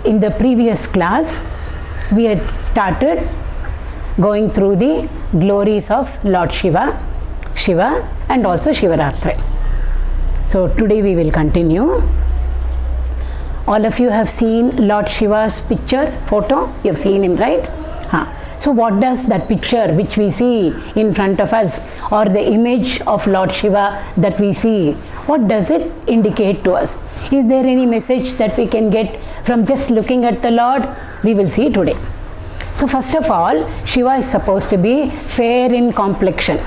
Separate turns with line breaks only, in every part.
in the previous class, we had started going through the glories of Lord Shiva and also Shivaratri. So today we will continue. All of you have seen Lord Shiva's picture, photo. You've seen him, right? So what does that picture which we see in front of us, or the image of Lord Shiva that we see, what does it indicate to us? Is there any message that we can get from just looking at the Lord? We will see today. So first of all, Shiva is supposed to be fair in complexion.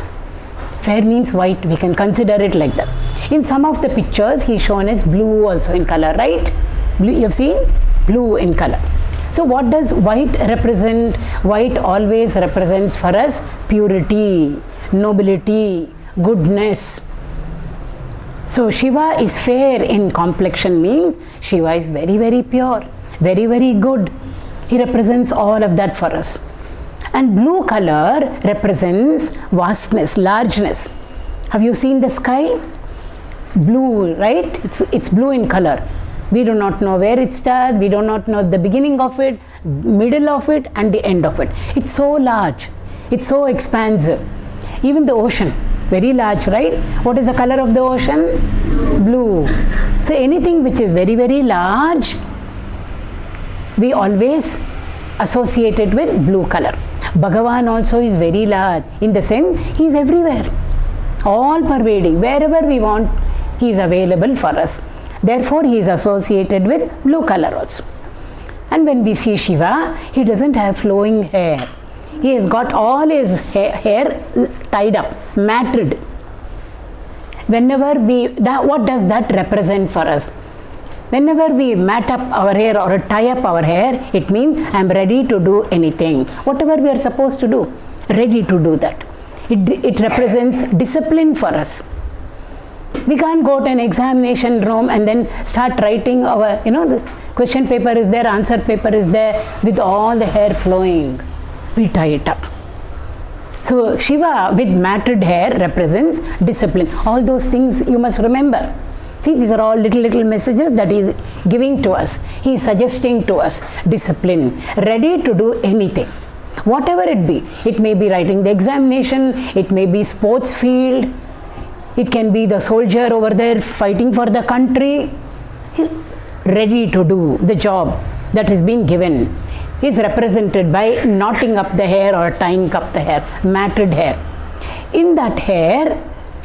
Fair means white, we can consider it like that. In some of the pictures, he is shown as blue also in color, right? Blue, you have seen? Blue in color. So what does white represent? White always represents for us purity, nobility, goodness. So Shiva is fair in complexion, means Shiva is very, very pure, very, very good. He represents all of that for us. And blue color represents vastness, largeness. Have you seen the sky? Blue, right? It's blue in color. We do not know where it starts, we do not know the beginning of it, middle of it and the end of it. It's so large, it's so expansive. Even the ocean, very large, right? What is the color of the ocean? Blue. So anything which is very, very large, we always associate it with blue color. Bhagavan also is very large, in the sense he is everywhere, all pervading. Wherever we want, he is available for us. Therefore, he is associated with blue color also. And when we see Shiva, he doesn't have flowing hair. He has got all his hair tied up, matted. Whenever what does that represent for us? Whenever we mat up our hair or tie up our hair, it means I am ready to do anything. Whatever we are supposed to do, ready to do that. It represents discipline for us. We can't go to an examination room and then start writing our, the question paper is there, answer paper is there, with all the hair flowing. We tie it up. So Shiva with matted hair represents discipline. All those things you must remember. See, these are all little messages that he is giving to us. He is suggesting to us discipline, ready to do anything. Whatever it be. It may be writing the examination, it may be sports field, it can be the soldier over there fighting for the country, ready to do the job that has been given. He is represented by knotting up the hair or tying up the hair, matted hair. In that hair,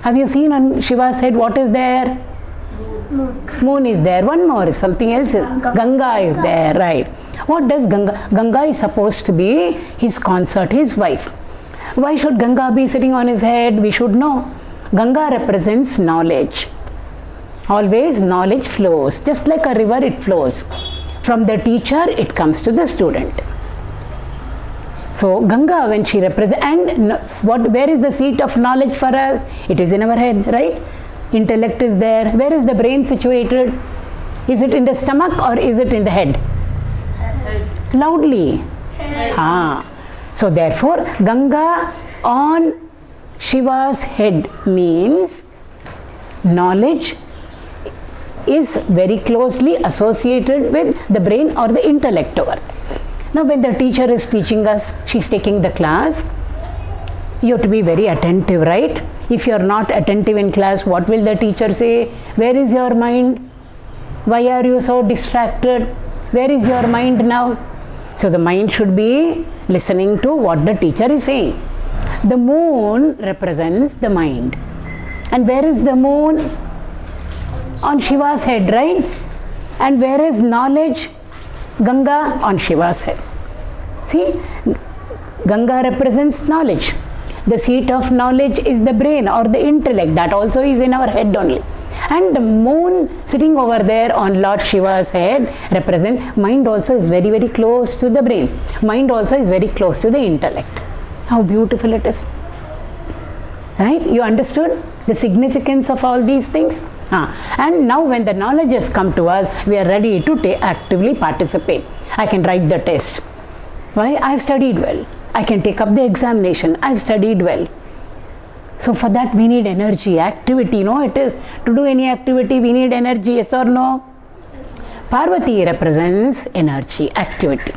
have you seen on Shiva's head what is there? Moon is there. One more is something else. Ganga is there, right? What does Ganga? Ganga is supposed to be his consort, his wife. Why should Ganga be sitting on his head? We should know. Ganga represents knowledge. Always knowledge flows. Just like a river, it flows. From the teacher, it comes to the student. So Ganga, when she represents, and where is the seat of knowledge for us? It is in our head, right? Intellect is there. Where is the brain situated? Is it in the stomach or is it in the head? Loudly. So therefore, Ganga on Shiva's head means knowledge is very closely associated with the brain or the intellect over. Now when the teacher is teaching us, she is taking the class, you have to be very attentive, right? If you are not attentive in class, what will the teacher say? Where is your mind? Why are you so distracted? Where is your mind now? So the mind should be listening to what the teacher is saying. The moon represents the mind. And where is the moon? On Shiva's head, right? And where is knowledge? Ganga on Shiva's head. See, Ganga represents knowledge. The seat of knowledge is the brain or the intellect. That also is in our head only. And the moon sitting over there on Lord Shiva's head represents mind also is very, very close to the brain. Mind also is very close to the intellect. How beautiful it is. Right? You understood the significance of all these things? And now when the knowledge has come to us, we are ready to actively participate. I can write the test. Why? I have studied well. I can take up the examination. I have studied well. So for that we need energy, activity, no? It is to do any activity we need energy, yes or no? Parvati represents energy, activity.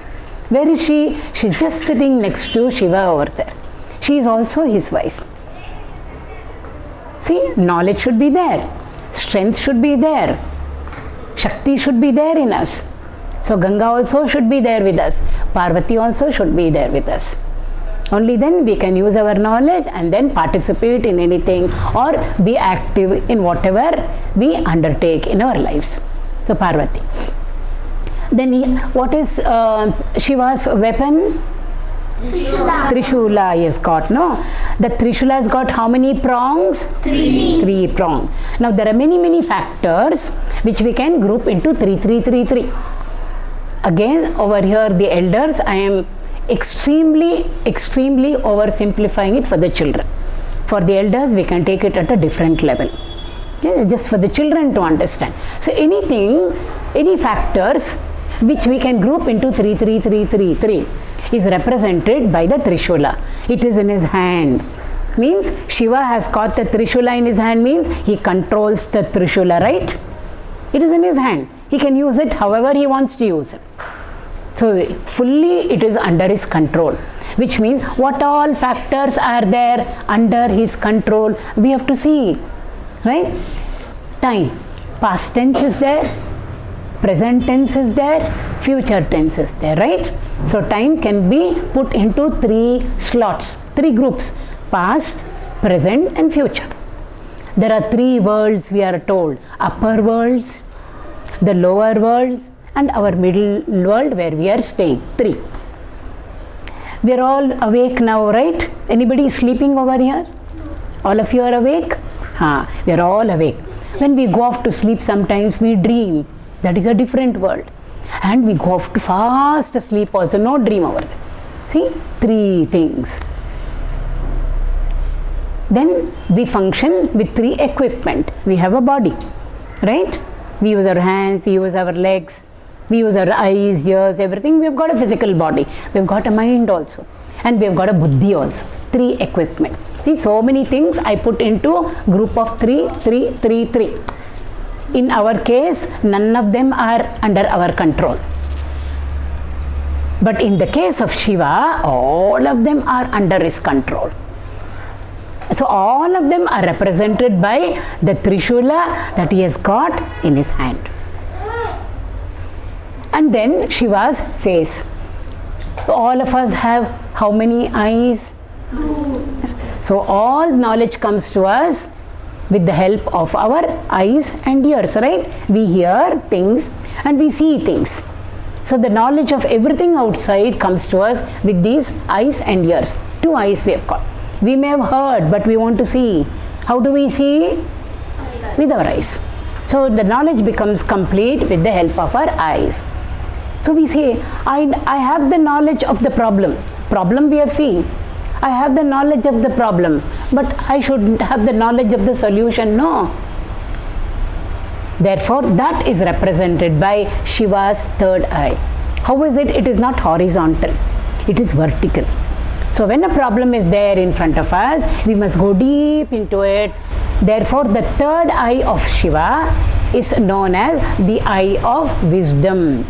Where is she? She's just sitting next to Shiva over there. She is also his wife. See, knowledge should be there. Strength should be there. Shakti should be there in us. So Ganga also should be there with us. Parvati also should be there with us. Only then we can use our knowledge and then participate in anything or be active in whatever we undertake in our lives. So Parvati. Then what is Shiva's weapon? Trishula he has got, no? The Trishula has got how many prongs?
3.
3 prongs. Now there are many factors which we can group into 3. Again, over here the elders, I am extremely oversimplifying it for the children. For the elders, we can take it at a different level. Yeah, just for the children to understand. So any factors which we can group into 3 is represented by the Trishula. It is in his hand. Means Shiva has got the Trishula in his hand, means he controls the Trishula, right? It is in his hand. He can use it however he wants to use it. So fully it is under his control, which means what all factors are there under his control, we have to see, right? Time, past tense is there, present tense is there, future tense is there, right? So time can be put into 3 slots, 3 groups: past, present and future. There are 3 worlds, we are told: upper worlds, the lower worlds and our middle world where we are staying. 3. We are all awake now, right? Anybody sleeping over here? All of you are awake? We are all awake. When we go off to sleep, sometimes we dream. That is a different world. And we go off to fast sleep also, no dream over there. See, 3 things. Then we function with 3 equipment. We have a body, right? We use our hands, we use our legs, we use our eyes, ears, everything. We have got a physical body. We have got a mind also. And we have got a buddhi also. 3 equipment. See, so many things I put into group of 3. In our case, none of them are under our control. But in the case of Shiva, all of them are under his control. So all of them are represented by the Trishula that he has got in his hand. And then Shiva's face. All of us have how many eyes?
2.
So all knowledge comes to us with the help of our eyes and ears, right? We hear things and we see things. So the knowledge of everything outside comes to us with these eyes and ears. 2 eyes we have got. We may have heard, but we want to see. How do we see? With our eyes. So the knowledge becomes complete with the help of our eyes. So we say, I have the knowledge of the problem. Problem we have seen. I have the knowledge of the problem, but I should have the knowledge of the solution. No. Therefore, that is represented by Shiva's 3rd eye. How is it? It is not horizontal. It is vertical. So when a problem is there in front of us, we must go deep into it. Therefore, the 3rd eye of Shiva is known as the eye of wisdom.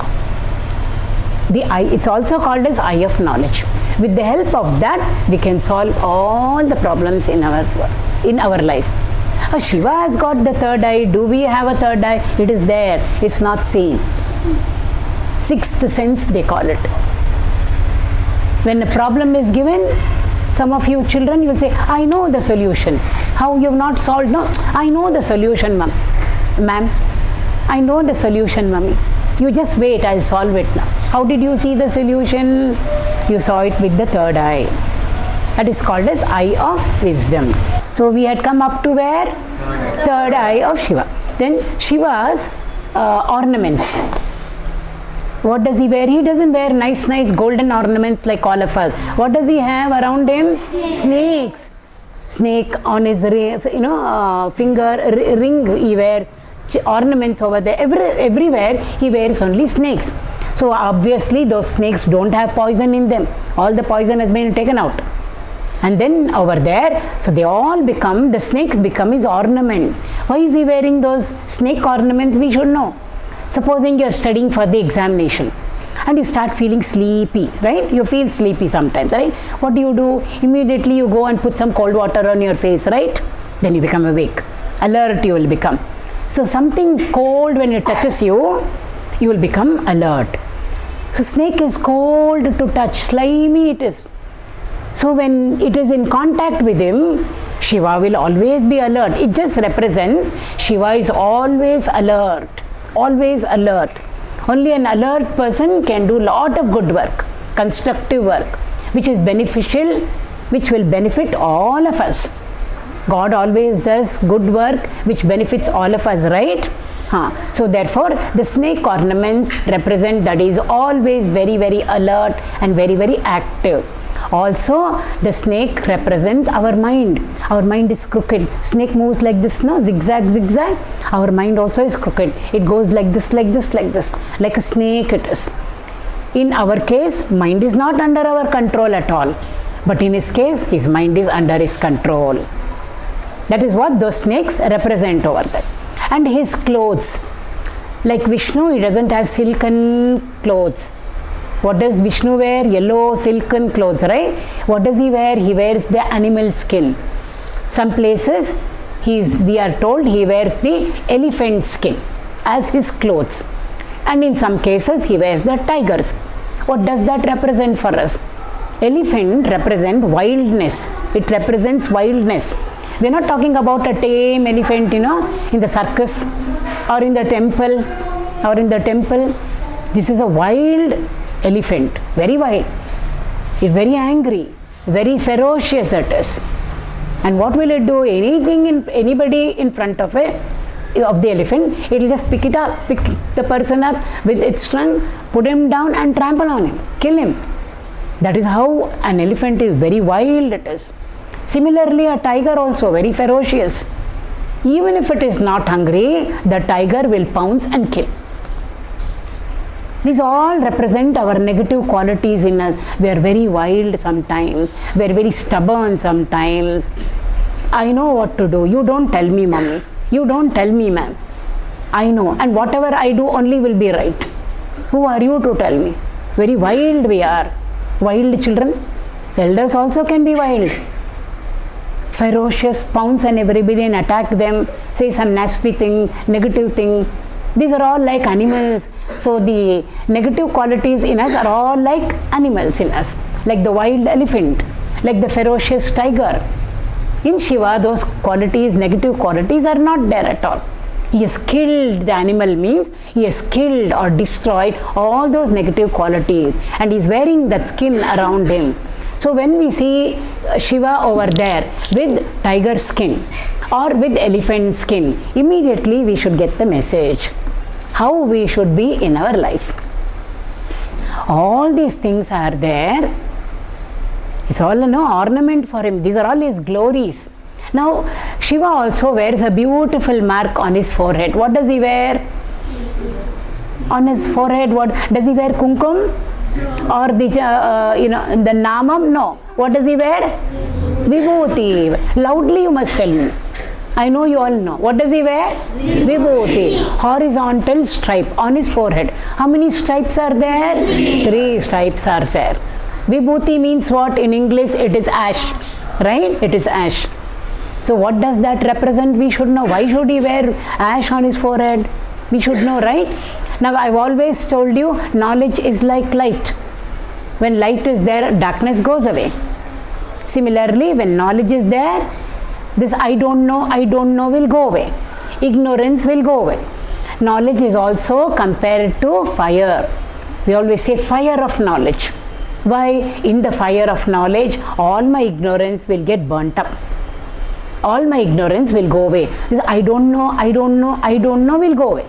The eye, it's also called as eye of knowledge. With the help of that, we can solve all the problems in our life. Shiva has got the 3rd eye. Do we have a 3rd eye? It is there. It's not seen. 6th sense they call it. When a problem is given, some of you children, you will say, I know the solution. How you have not solved? No, I know the solution, ma'am. I know the solution, mummy. You just wait, I'll solve it now. How did you see the solution? You saw it with the 3rd eye. That is called as eye of wisdom. So we had come up to where? 3rd eye of Shiva. Then Shiva's ornaments. What does he wear? He doesn't wear nice golden ornaments like all of us. What does he have around him? Snakes. Snake on his finger ring he wears. Ornaments over there. Everywhere he wears only snakes. So obviously those snakes don't have poison in them. All the poison has been taken out. And then over there, so they all become, the snakes become his ornament. Why is he wearing those snake ornaments? We should know. Supposing you're studying for the examination and you start feeling sleepy, right? You feel sleepy sometimes, right? What do? Immediately you go and put some cold water on your face, right? Then you become awake. Alert you will become. So something cold, when it touches you, you will become alert. So snake is cold to touch, slimy it is. So when it is in contact with him, Shiva will always be alert. It just represents Shiva is always alert, always alert. Only an alert person can do lot of good work, constructive work, which is beneficial, which will benefit all of us. God always does good work which benefits all of us, right? So therefore the snake ornaments represent that he is always very, very alert and very, very active. Also the snake represents our mind. Our mind is crooked. Snake moves like this, no? Zigzag, zigzag. Our mind also is crooked. It goes like this, like this, like this. Like a snake it is. In our case, mind is not under our control at all. But in his case, his mind is under his control. That is what those snakes represent over there. And his clothes. Like Vishnu, he doesn't have silken clothes. What does Vishnu wear? Yellow silken clothes, right? What does he wear? He wears the animal skin. Some places, we are told he wears the elephant skin as his clothes. And in some cases, he wears the tiger's. What does that represent for us? Elephant represents wildness. It represents wildness. We are not talking about a tame elephant, in the circus or in the temple. This is a wild elephant, very wild. It's very angry, very ferocious it is. And what will it do? Anybody in front of the elephant, it will just pick the person up with its trunk, put him down and trample on him, kill him. That is how an elephant is, very wild it is. Similarly, a tiger also very ferocious. Even if it is not hungry, the tiger will pounce and kill. These all represent our negative qualities in us. We are very wild sometimes. We are very stubborn sometimes. I know what to do. You don't tell me, mommy. You don't tell me, ma'am. I know. And whatever I do only will be right. Who are you to tell me? Very wild we are. Wild children. Elders also can be wild. Ferocious, pounce on everybody and attack them, say some nasty thing, negative thing. These are all like animals. So the negative qualities in us are all like animals in us, like the wild elephant, like the ferocious tiger. In Shiva, those qualities, negative qualities are not there at all. He has killed, the animal means he has killed or destroyed all those negative qualities, and he is wearing that skin around him. So when we see Shiva over there with tiger skin or with elephant skin, immediately we should get the message how we should be in our life. All these things are there. It's all ornament for him. These are all his glories. Now Shiva also wears a beautiful mark on his forehead. What does he wear? On his forehead, what does he wear? Kumkum? Or the namam? No. What does he wear? Vibhuti. Loudly you must tell me. I know you all know. What does he wear? Vibhuti. Horizontal stripe on his forehead. How many stripes are there? 3 stripes are there. Vibhuti means what? In English it is ash. Right? It is ash. So what does that represent? We should know. Why should he wear ash on his forehead? We should know, right? Now I've always told you, knowledge is like light. When light is there, darkness goes away. Similarly, when knowledge is there, this I don't know will go away. Ignorance will go away. Knowledge is also compared to fire. We always say fire of knowledge. Why? In the fire of knowledge, all my ignorance will get burnt up. All my ignorance will go away. This I don't know will go away.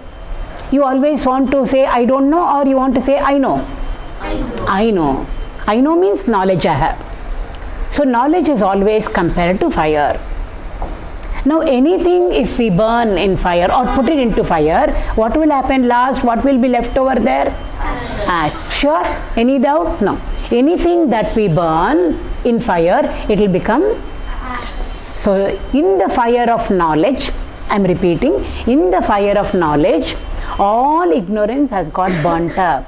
You always want to say I don't know, or you want to say I know? I know. I know means knowledge I have. So knowledge is always compared to fire. Now anything if we burn in fire or put it into fire, what will happen last? What will be left over there? Ash. Sure? Any doubt? No. Anything that we burn in fire, it will become ash. So in the fire of knowledge, I am repeating, in the fire of knowledge, all ignorance has got burnt up.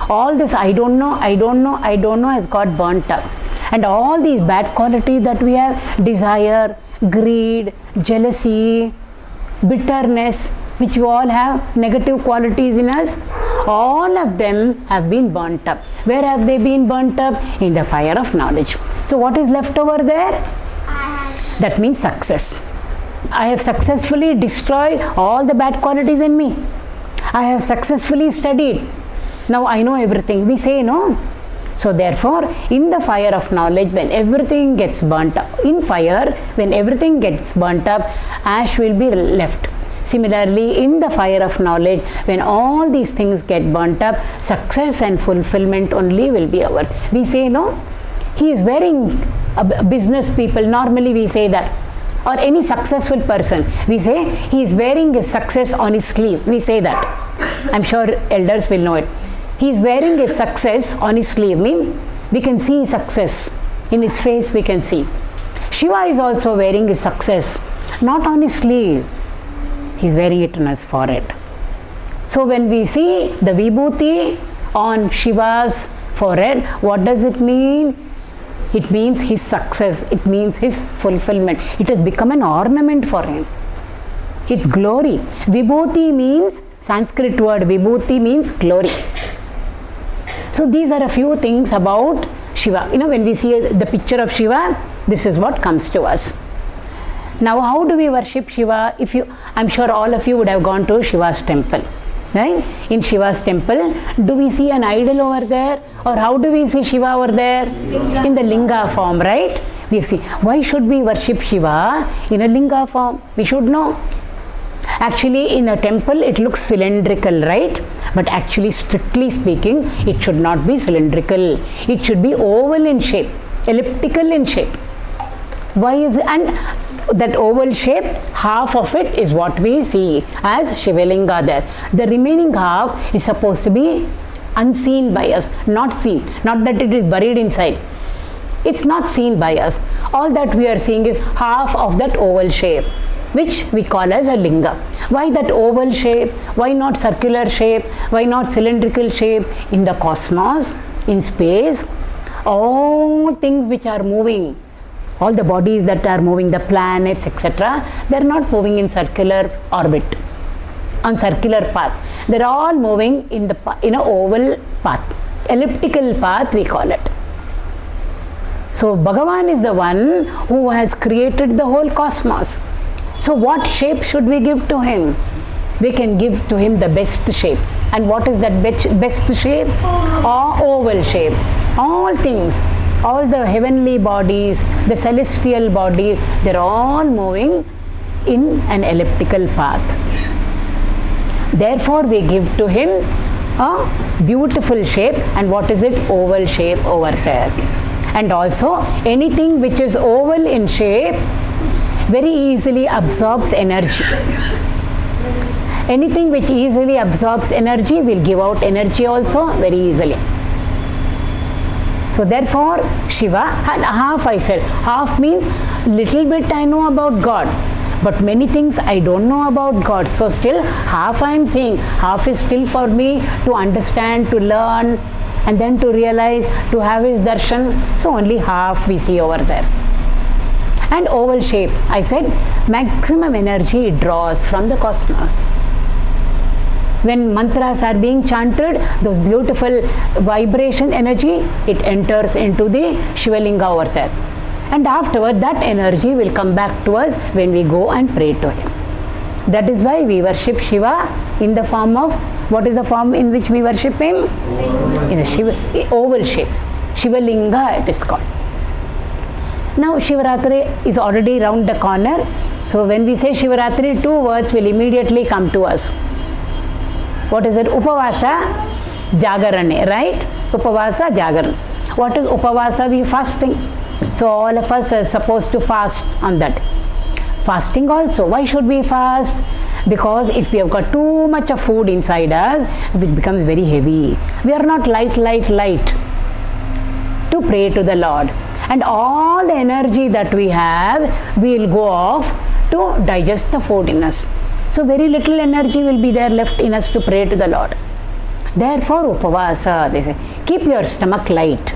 All this I don't know has got burnt up. And all these bad qualities that we have, desire, greed, jealousy, bitterness, which we all have negative qualities in us, all of them have been burnt up. Where have they been burnt up? In the fire of knowledge. So what is left over there? That means success. I have successfully destroyed all the bad qualities in me. I have successfully studied. Now I know everything. We say no. So therefore, in the fire of knowledge, when everything gets burnt up, in fire, when everything gets burnt up, ash will be left. Similarly, in the fire of knowledge, when all these things get burnt up, success and fulfillment only will be ours. We say no. He is wearing business people. Normally we say that. Or any successful person, we say he is wearing his success on his sleeve. We say that. I'm sure elders will know it. He is wearing his success on his sleeve. Mean we can see success in his face. We can see. Shiva is also wearing his success, not on his sleeve. He is wearing it on his forehead. So when we see the vibhuti on Shiva's forehead, what does it mean? It means his success. It means his fulfillment. It has become an ornament for him. It's glory. Vibhuti means, Sanskrit word vibhuti means glory. So these are a few things about Shiva. When we see the picture of Shiva, this is what comes to us. Now how do we worship Shiva? I'm sure all of you would have gone to Shiva's temple. Right? In Shiva's temple, do we see an idol over there? Or how do we see Shiva over there? In the linga form, right? We see. Why should we worship Shiva in a linga form? We should know. Actually, in a temple, it looks cylindrical, right? But actually, strictly speaking, it should not be cylindrical. It should be oval in shape, elliptical in shape. Why is it? And that oval shape, half of it is what we see as Shivalinga there. The remaining half is supposed to be unseen by us, not seen. Not that it is buried inside. It's not seen by us. All that we are seeing is half of that oval shape, which we call as a linga. Why that oval shape? Why not circular shape? Why not cylindrical shape? In the cosmos, in space, all things which are moving, all the bodies that are moving, the planets, etc., they are not moving in circular orbit, on circular path. They are all moving in an oval path, elliptical path we call it. So Bhagavan is the one who has created the whole cosmos. So what shape should we give to him? We can give to him the best shape. And what is that best shape? Oval shape. All things, all the heavenly bodies, the celestial bodies, they're all moving in an elliptical path. Therefore, we give to him a beautiful shape. And what is it? Oval shape over there. And also, anything which is oval in shape very easily absorbs energy. Anything which easily absorbs energy will give out energy also very easily. So therefore, Shiva, and half I said, half means little bit I know about God, but many things I don't know about God. So still half I am saying, half is still for me to understand, to learn, and then to realize, to have his darshan. So only half we see over there. And oval shape, I said, maximum energy it draws from the cosmos. When mantras are being chanted, those beautiful vibration energy, it enters into the Shivalinga over there. And afterward, that energy will come back to us when we go and pray to him. That is why we worship Shiva in the form of, what is the form in which we worship him? In a oval shape. Shivalinga it is called. Now Shivaratri is already round the corner. So when we say Shivaratri, two words will immediately come to us. What is it? Upavasa, Jaagarana, right? Upavasa, Jaagarana. What is Upavasa? We fasting. So all of us are supposed to fast on that. Fasting also. Why should we fast? Because if we have got too much of food inside us, it becomes very heavy. We are not light to pray to the Lord. And all the energy that we have will go off to digest the food in us. So very little energy will be there left in us to pray to the Lord. Therefore, Upavasa, they say, keep your stomach light,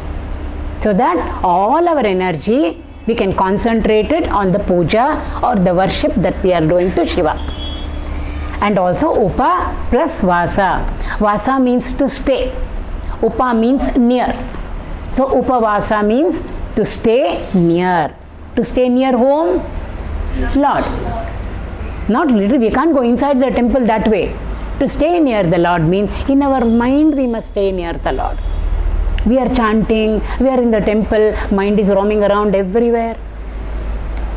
so that all our energy we can concentrate it on the puja or the worship that we are doing to Shiva. And also Upa plus Vasa. Vasa means to stay. Upa means near. So Upavasa means to stay near. To stay near whom? Lord. Not literally, we can't go inside the temple that way. To stay near the Lord means in our mind we must stay near the Lord. We are chanting, we are in the temple, mind is roaming around everywhere.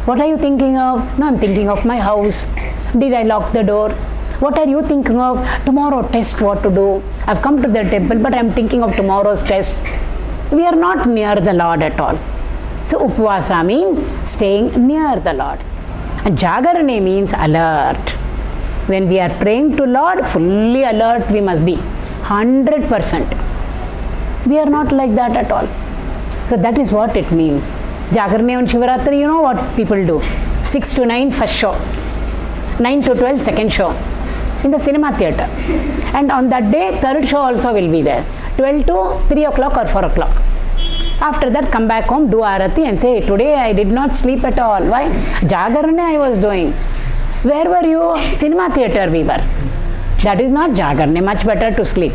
What are you thinking of? No, I'm thinking of my house. Did I lock the door? What are you thinking of? Tomorrow test, what to do? I've come to the temple, but I'm thinking of tomorrow's test. We are not near the Lord at all. So Upavasa means staying near the Lord. And Jaagarana means alert. When we are praying to Lord, fully alert we must be. 100%. We are not like that at all. So that is what it means. Jaagarana on Shivaratri, you know what people do. 6 to 9 first show. 9 to 12 second show. In the cinema theatre. And on that day, third show also will be there. 12 to 3 o'clock or 4 o'clock. After that, come back home, do Arati and say, today I did not sleep at all. Why? Jaagarana I was doing. Where were you? Cinema theatre we were. That is not Jaagarana. Much better to sleep.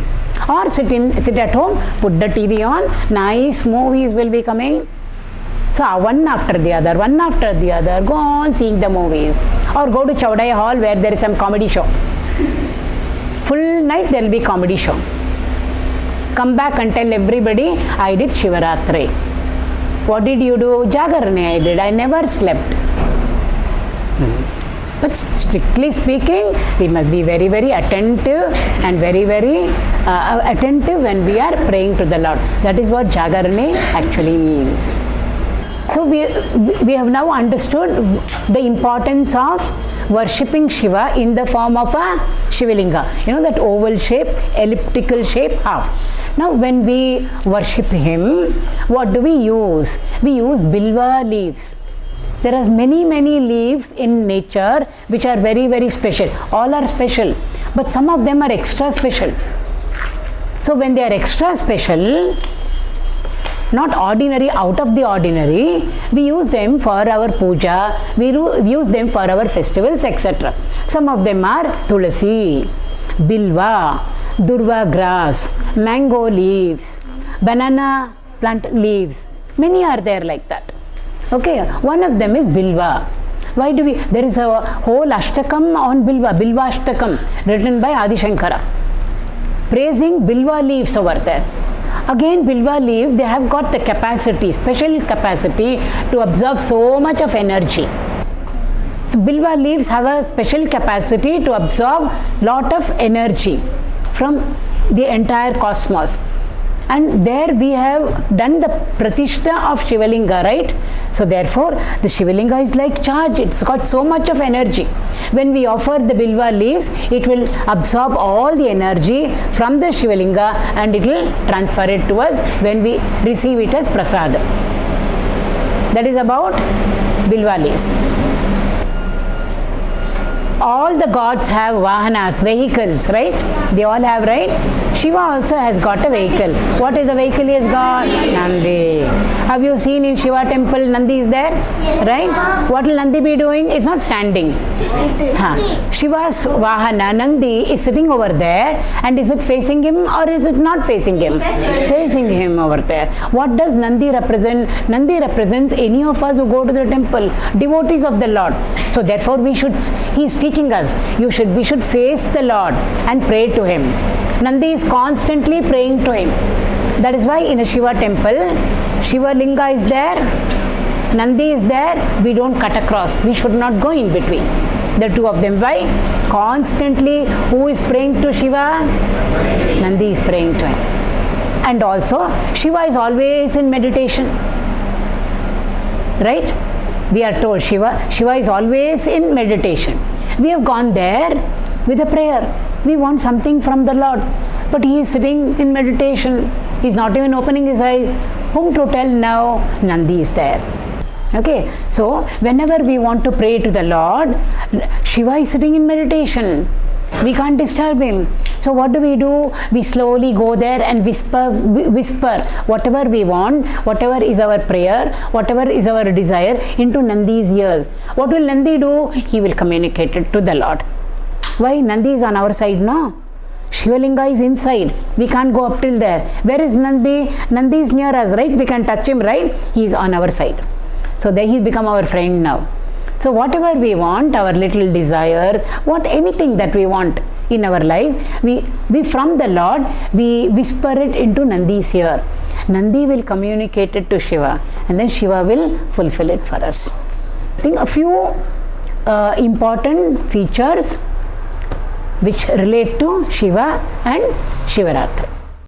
Or sit at home, put the TV on, nice movies will be coming. So one after the other, go on seeing the movies. Or go to Chaudai Hall where there is some comedy show. Full night there will be comedy show. Come back and tell everybody, I did Shivaratri. What did you do? Jaagarana I did. I never slept. But strictly speaking, we must be very, very attentive and very, very attentive when we are praying to the Lord. That is what Jaagarana actually means. So we have now understood the importance of worshipping Shiva in the form of a Shivalinga. You know that oval shape, elliptical shape, half. Now when we worship him, what do we use? We use bilva leaves. There are many, many leaves in nature which are very, very special. All are special, but some of them are extra special. So when they are extra special, not ordinary, out of the ordinary, we use them for our puja, we use them for our festivals, etc. Some of them are tulasi, bilva, durva grass, mango leaves, banana plant leaves. Many are there like that. Okay, one of them is bilva. Why do we? There is a whole ashtakam on bilva, bilva ashtakam, written by Adi Shankara, praising bilva leaves over there. Again, bilva leaf, they have got the capacity, special capacity to absorb so much of energy. So bilva leaves have a special capacity to absorb lot of energy from the entire cosmos. And there we have done the Pratishta of Shivalinga, right? So therefore, the Shivalinga is like charge. It's got so much of energy. When we offer the bilva leaves, it will absorb all the energy from the Shivalinga and it will transfer it to us when we receive it as prasad. That is about bilva leaves. All the gods have vahanas, vehicles, right? They all have, right? Shiva also has got a vehicle. What is the vehicle he has got? Nandi. Have you seen in Shiva temple, Nandi is there? Yes. Right? What will Nandi be doing? It's not standing. Shiva's vahana, Nandi, is sitting over there, and is it facing him or is it not facing him? Facing him over there. What does Nandi represent? Nandi represents any of us who go to the temple, devotees of the Lord. So therefore he is teaching us, we should face the Lord and pray to him. Nandi is constantly praying to him. That is why in a Shiva temple, Shiva Linga is there, Nandi is there, we don't cut across. We should not go in between the two of them. Why? Constantly, who is praying to Shiva? Nandi is praying to him. And also, Shiva is always in meditation. Right? We are told Shiva is always in meditation. We have gone there with a prayer. We want something from the Lord. But he is sitting in meditation. He is not even opening his eyes. Whom to tell now? Nandi is there. Okay, so whenever we want to pray to the Lord, Shiva is sitting in meditation. We can't disturb him. So what do? We slowly go there and whisper whatever we want, whatever is our prayer, whatever is our desire into Nandi's ears. What will Nandi do? He will communicate it to the Lord. Why? Nandi is on our side, no? Shivalinga is inside. We can't go up till there. Where is Nandi? Nandi is near us, right? We can touch him, right? He is on our side. So there he become our friend now. So whatever we want, our little desires, anything that we want in our life, we from the Lord, we whisper it into Nandi's ear. Nandi will communicate it to Shiva, and then Shiva will fulfill it for us. I think a few important features which relate to Shiva and Shivaratri.